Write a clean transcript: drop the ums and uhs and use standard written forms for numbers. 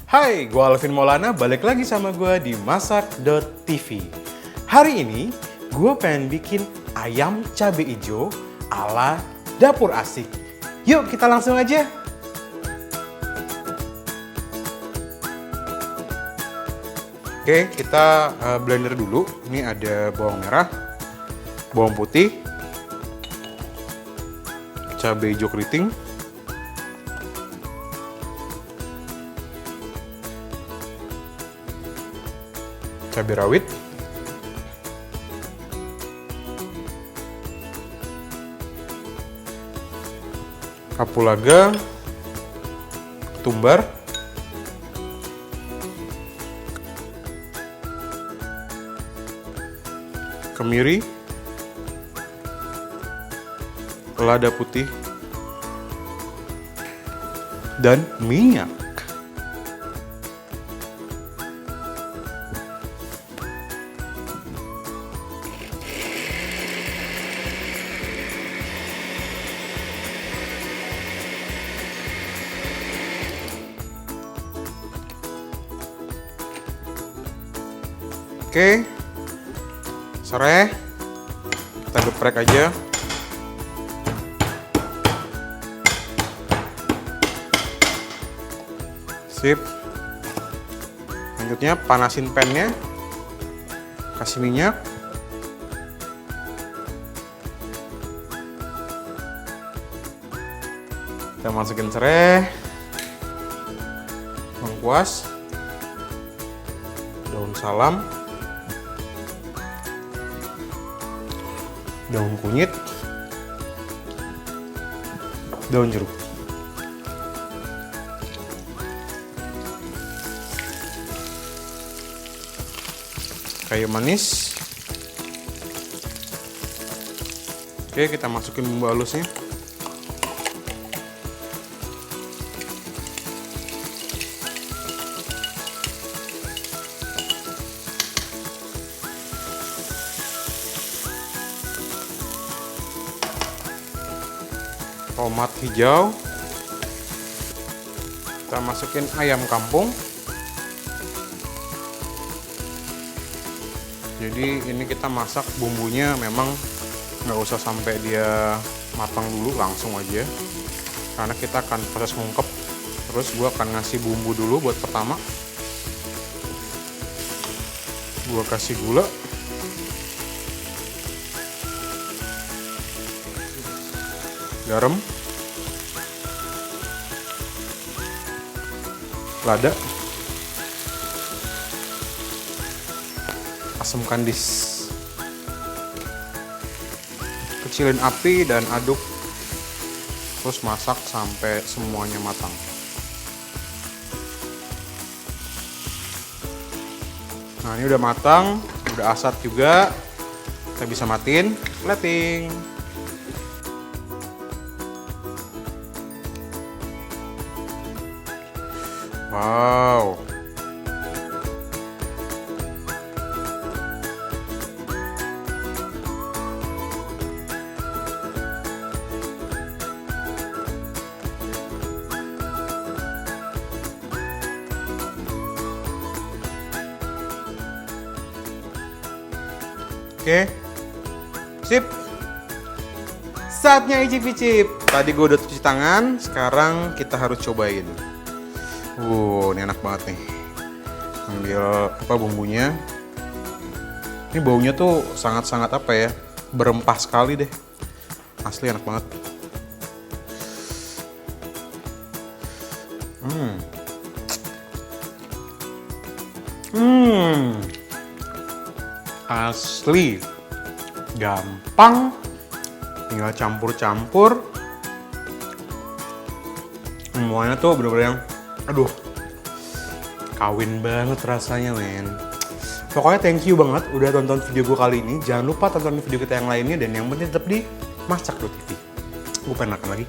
Hai, gue Alvin Maulana, balik lagi sama gue di Masak.tv. Hari ini, gue pengen bikin ayam cabe ijo ala dapur asik. Yuk, kita langsung aja. Oke, kita blender dulu. Ini ada bawang merah, bawang putih, cabe ijo keriting, cabai rawit, kapulaga, ketumbar, kemiri, lada putih, dan minyak. Oke, serai, kita geprek aja. Sip. Lanjutnya panasin pannya, kasih minyak. Kita masukin serai, lengkuas, daun salam, daun kunyit, daun jeruk. Kayu manis. Oke, kita masukin bumbu halusnya. Tomat hijau, kita masukin ayam kampung. Jadi ini kita masak bumbunya memang nggak usah sampai dia matang dulu, langsung aja karena kita akan proses ngungkep. Terus gue akan ngasih bumbu dulu buat pertama. Gue kasih gula, garam, lada, asam kandis. Kecilin api dan aduk, terus masak sampai semuanya matang. Nah, ini udah matang, udah asat juga. Kita bisa matiin plating. Wow. Oke. Sip. Saatnya icip-icip. Tadi gue udah cuci tangan, sekarang kita harus cobain. Ini enak banget nih. Ambil bumbunya. Ini baunya tuh sangat-sangat berempah sekali deh. Asli enak banget. Asli. Gampang. Tinggal campur-campur. Semuanya tuh bener-bener yang kawin banget rasanya, men. Pokoknya thank you banget udah tonton video gue kali ini. Jangan lupa tonton video kita yang lainnya, dan yang penting tetap di Masak.tv. Gue pengen makan lagi.